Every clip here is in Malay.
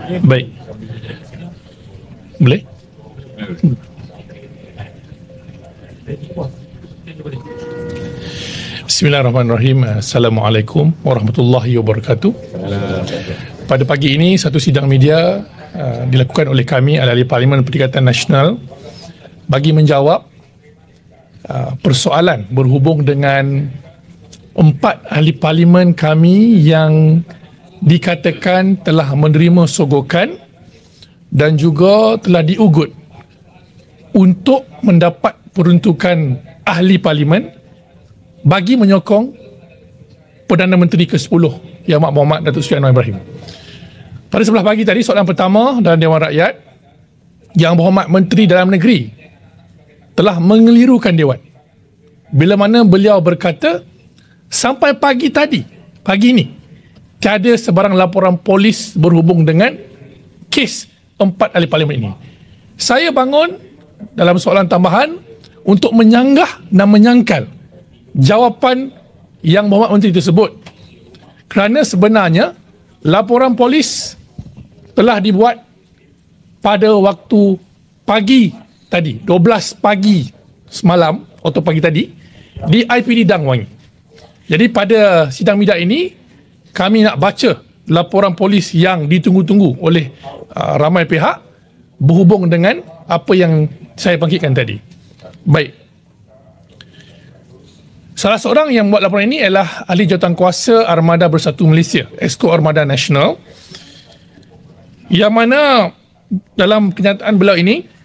Baik. Boleh? Bismillahirrahmanirrahim. Assalamualaikum warahmatullahi wabarakatuh. Pada pagi ini, satu sidang media dilakukan oleh kami, ahli Parlimen Perikatan Nasional, bagi menjawab persoalan berhubung dengan 4 ahli parlimen kami yang dikatakan telah menerima sogokan dan juga telah diugut untuk mendapat peruntukan ahli parlimen bagi menyokong Perdana Menteri ke-10 Yang Amat Berhormat Datuk Seri Anwar Ibrahim. Pada sebelah pagi tadi, soalan pertama dalam Dewan Rakyat, Yang Berhormat Menteri Dalam Negeri telah mengelirukan Dewan bila mana beliau berkata sampai pagi ini tiada sebarang laporan polis berhubung dengan kes 4 ahli parlimen ini. Saya bangun dalam soalan tambahan untuk menyanggah dan menyangkal jawapan Yang Berhormat Menteri tersebut, kerana sebenarnya laporan polis telah dibuat pada waktu pagi tadi, 12 pagi semalam atau pagi tadi di IPD Dang Wangi. Jadi pada sidang media ini kami nak baca laporan polis yang ditunggu-tunggu oleh ramai pihak berhubung dengan apa yang saya bangkitkan tadi. Baik. Salah seorang yang buat laporan ini ialah Ahli Jawatankuasa Armada Bersatu Malaysia, Exco Armada Nasional, yang mana dalam kenyataan beliau ini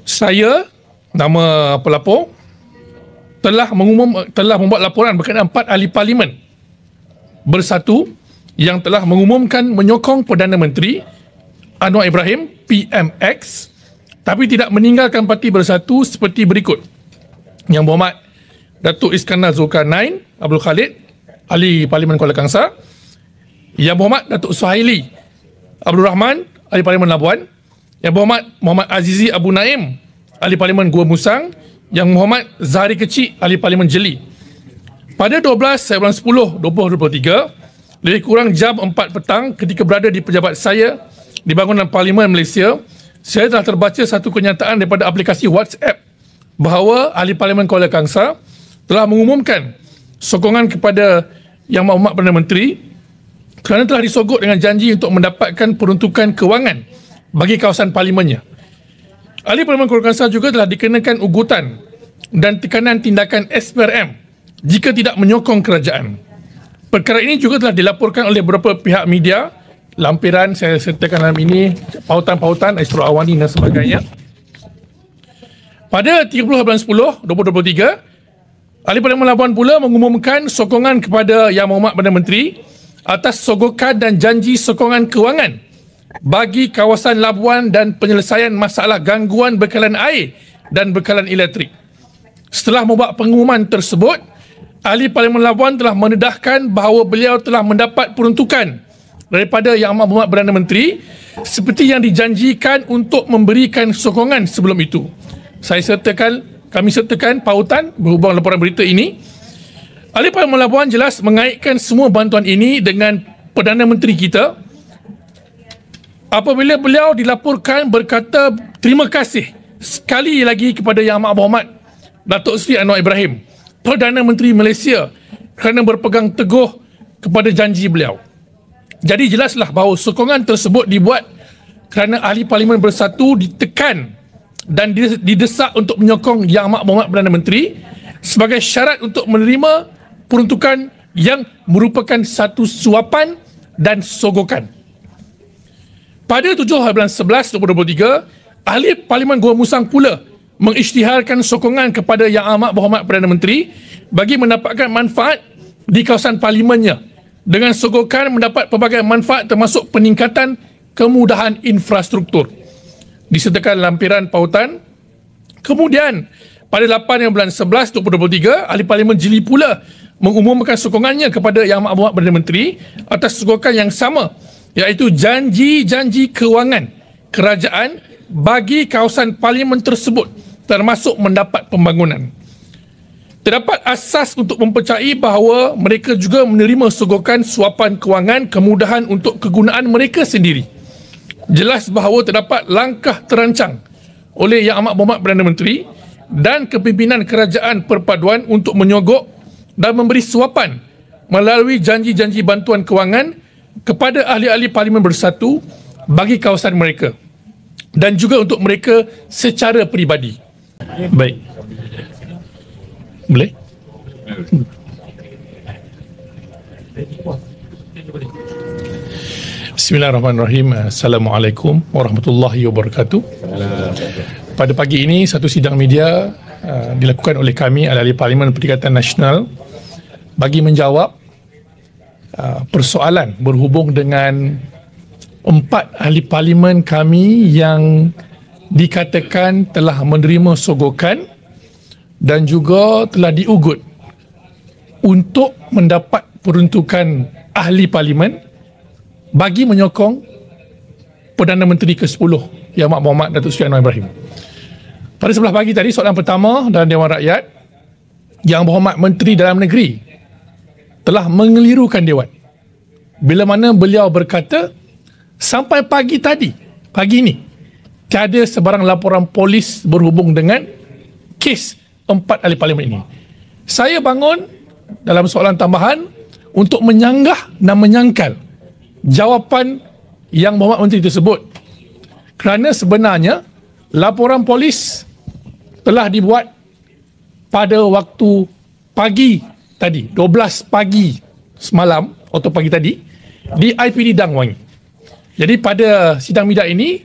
saya, nama pelapor, telah membuat laporan berkenaan 4 ahli parlimen bersatu yang telah mengumumkan menyokong Perdana Menteri Anwar Ibrahim PMX, tapi tidak meninggalkan parti bersatu seperti berikut. Yang Berhormat Datuk Iskandar Zulkarnain Abdul Khalid, Ahli Parlimen Kuala Kangsar. Yang Berhormat Datuk Suhaili Abdul Rahman, Ahli Parlimen Labuan. Yang Berhormat Muhammad Azizi Abu Naim, Ahli Parlimen Gua Musang. Yang Berhormat Zahari Kecik, Ahli Parlimen Jeli. Pada 12 bulan 10 2023, lebih kurang jam 4 petang, ketika berada di pejabat saya di bangunan Parlimen Malaysia, saya telah terbaca satu kenyataan daripada aplikasi WhatsApp bahawa Ahli Parlimen Kuala Kangsar telah mengumumkan sokongan kepada Yang Amat Berhormat Perdana Menteri kerana telah disogok dengan janji untuk mendapatkan peruntukan kewangan bagi kawasan parlimennya. Ahli Parlimen Kuala Kangsar juga telah dikenakan ugutan dan tekanan tindakan SPRM jika tidak menyokong kerajaan. Perkara ini juga telah dilaporkan oleh beberapa pihak media. Lampiran saya sertakan dalam ini, pautan-pautan Astro Awani dan sebagainya. Pada 30 bulan 10 2023, Ahli Parlimen Labuan pula mengumumkan sokongan kepada Yang Berhormat Perdana Menteri atas sogokan dan janji sokongan kewangan bagi kawasan Labuan dan penyelesaian masalah gangguan bekalan air dan bekalan elektrik. Setelah membuat pengumuman tersebut, Ahli Parlimen Labuan telah mendedahkan bahawa beliau telah mendapat peruntukan daripada Yang Amat Berhormat Perdana Menteri seperti yang dijanjikan untuk memberikan sokongan sebelum itu. Kami sertakan pautan berhubung laporan berita ini. Ahli Parlimen Labuan jelas mengaitkan semua bantuan ini dengan Perdana Menteri kita apabila beliau dilaporkan berkata terima kasih sekali lagi kepada Yang Amat Berhormat Datuk Seri Anwar Ibrahim, Perdana Menteri Malaysia, kerana berpegang teguh kepada janji beliau. Jadi jelaslah bahawa sokongan tersebut dibuat kerana Ahli Parlimen Bersatu ditekan dan didesak untuk menyokong Yang Amat Berhormat Perdana Menteri sebagai syarat untuk menerima peruntukan yang merupakan satu suapan dan sogokan. Pada 7 bulan 11 2023, Ahli Parlimen Gua Musang pula mengisytiharkan sokongan kepada Yang Amat Berhormat Perdana Menteri bagi mendapatkan manfaat di kawasan parlimennya dengan sogokan mendapat pelbagai manfaat termasuk peningkatan kemudahan infrastruktur. Disertakan lampiran pautan. Kemudian pada 8 bulan 11 2023, Ahli Parlimen Jeli pula mengumumkan sokongannya kepada Yang Amat Berhormat Perdana Menteri atas sogokan yang sama, iaitu janji-janji kewangan kerajaan bagi kawasan parlimen tersebut termasuk mendapat pembangunan. Terdapat asas untuk mempercayai bahawa mereka juga menerima sogokan suapan kewangan kemudahan untuk kegunaan mereka sendiri. Jelas bahawa terdapat langkah terancang oleh Yang Amat Berhormat Perdana Menteri dan kepimpinan Kerajaan Perpaduan untuk menyogok dan memberi suapan melalui janji-janji bantuan kewangan kepada ahli-ahli Parlimen Bersatu bagi kawasan mereka dan juga untuk mereka secara peribadi. Baik. Boleh? Bismillahirrahmanirrahim. Assalamualaikum warahmatullahi wabarakatuh. Pada pagi ini, satu sidang media dilakukan oleh kami, ahli Parlimen Perikatan Nasional, bagi menjawab persoalan berhubung dengan 4 ahli Parlimen kami yang dikatakan telah menerima sogokan dan juga telah diugut untuk mendapat peruntukan ahli Parlimen bagi menyokong Perdana Menteri ke-10 Yang Amat Berhormat Datuk Seri Anwar Ibrahim. Pada sebelah pagi tadi, soalan pertama dalam Dewan Rakyat, Yang Berhormat Menteri Dalam Negeri telah mengelirukan Dewan bila mana beliau berkata sampai pagi ini tiada sebarang laporan polis berhubung dengan kes 4 ahli Parlimen ini. Saya bangun dalam soalan tambahan untuk menyanggah dan menyangkal jawapan Yang Berhormat Menteri tersebut, kerana sebenarnya laporan polis telah dibuat pada waktu pagi tadi, 12 pagi semalam atau pagi tadi di IPD Dang Wangi. Jadi pada sidang media ini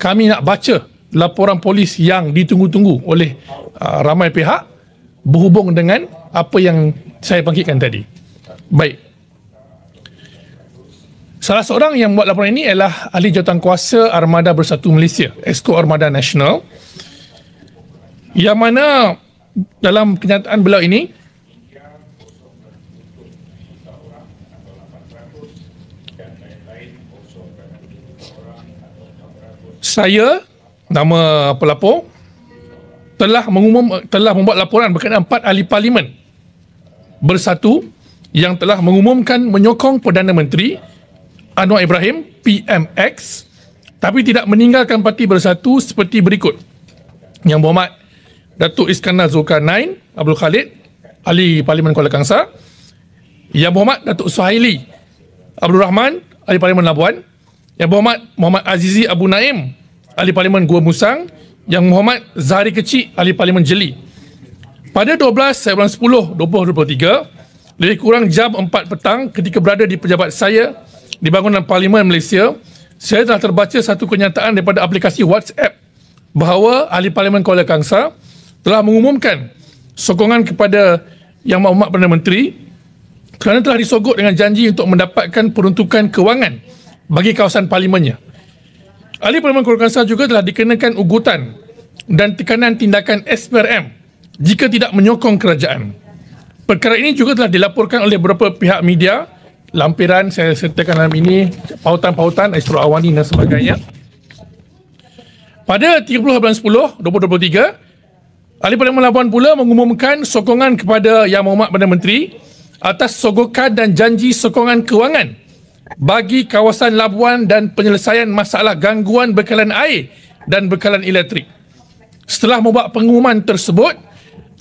kami nak baca laporan polis yang ditunggu-tunggu oleh ramai pihak berhubung dengan apa yang saya bangkitkan tadi. Baik. Salah seorang yang buat laporan ini adalah Ahli Jawatankuasa Armada Bersatu Malaysia, Exco Armada Nasional, yang mana dalam kenyataan beliau ini saya, nama pelapor, telah membuat laporan berkenaan 4 ahli Parlimen Bersatu yang telah mengumumkan menyokong Perdana Menteri Anwar Ibrahim PMX tapi tidak meninggalkan Parti Bersatu seperti berikut. Yang Berhormat Datuk Iskandar Zulkarnain Abdul Khalid, Ahli Parlimen Kuala Kangsar. Yang Berhormat Datuk Suhaili Abdul Rahman, Ahli Parlimen Labuan. Yang Berhormat Muhammad Azizi Abu Naim, Ahli Parlimen Gua Musang. Yang Berhormat Zahari Kecil, Ahli Parlimen Jeli. Pada 12 bulan 10 2023, lebih kurang jam 4 petang ketika berada di pejabat saya di bangunan Parlimen Malaysia, saya telah terbaca satu kenyataan daripada aplikasi WhatsApp bahawa Ahli Parlimen Kuala Kangsar telah mengumumkan sokongan kepada Yang Amat Berhormat Perdana Menteri kerana telah disogok dengan janji untuk mendapatkan peruntukan kewangan bagi kawasan parlimennya. Ahli Parlimen Kuala Kangsar juga telah dikenakan ugutan dan tekanan tindakan SPRM jika tidak menyokong kerajaan. Perkara ini juga telah dilaporkan oleh beberapa pihak media. Lampiran saya sertakan dalam ini, pautan-pautan Astro Awani dan sebagainya. Pada 30 bulan 10 2023, Ahli Parlimen Labuan pula mengumumkan sokongan kepada Yang Berhormat Perdana Menteri atas sogokan dan janji sokongan kewangan bagi kawasan Labuan dan penyelesaian masalah gangguan bekalan air dan bekalan elektrik. Setelah membuat pengumuman tersebut,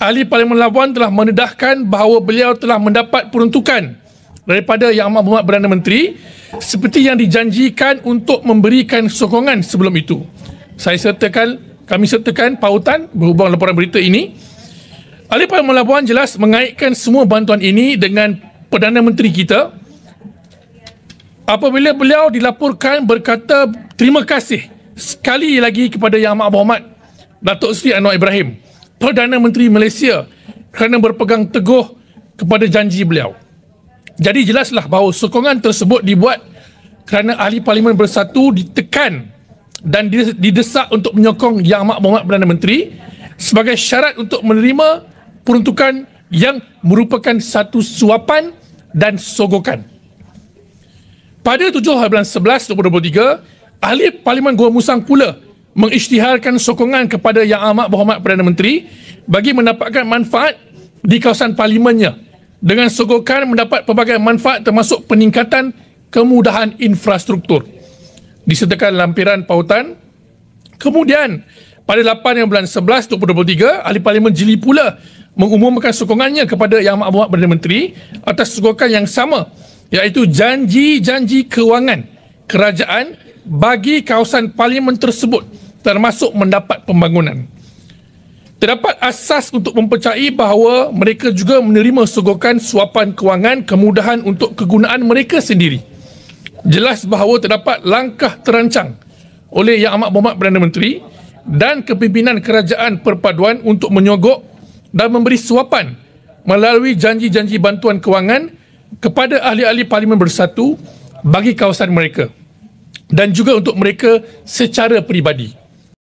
Ahli Parlimen Labuan telah mendedahkan bahawa beliau telah mendapat peruntukan daripada Yang Amat Berhormat Perdana Menteri seperti yang dijanjikan untuk memberikan sokongan sebelum itu. Kami sertakan pautan berhubung laporan berita ini. Ahli Parlimen Labuan jelas mengaitkan semua bantuan ini dengan Perdana Menteri kita apabila beliau dilaporkan berkata terima kasih sekali lagi kepada Yang Amat Berhormat Datuk Seri Anwar Ibrahim, Perdana Menteri Malaysia, kerana berpegang teguh kepada janji beliau. Jadi jelaslah bahawa sokongan tersebut dibuat kerana Ahli Parlimen Bersatu ditekan dan didesak untuk menyokong Yang Amat Berhormat Perdana Menteri sebagai syarat untuk menerima peruntukan yang merupakan satu suapan dan sogokan. Pada 7 bulan 11 2023, Ahli Parlimen Gua Musang pula mengisytiharkan sokongan kepada Yang Amat Berhormat Perdana Menteri bagi mendapatkan manfaat di kawasan parlimennya dengan sogokan mendapat pelbagai manfaat termasuk peningkatan kemudahan infrastruktur disertakan lampiran pautan. Kemudian pada 8 bulan 11 2023, Ahli Parlimen Jili pula mengumumkan sokongannya kepada Yang Amat Berhormat Perdana Menteri atas sogokan yang sama, iaitu janji-janji kewangan kerajaan bagi kawasan parlimen tersebut termasuk mendapat pembangunan. Terdapat asas untuk mempercayai bahawa mereka juga menerima sogokan suapan kewangan kemudahan untuk kegunaan mereka sendiri. Jelas bahawa terdapat langkah terancang oleh Yang Amat Berhormat Perdana Menteri dan kepimpinan kerajaan perpaduan untuk menyogok dan memberi suapan melalui janji-janji bantuan kewangan kepada ahli-ahli parlimen bersatu bagi kawasan mereka dan juga untuk mereka secara peribadi.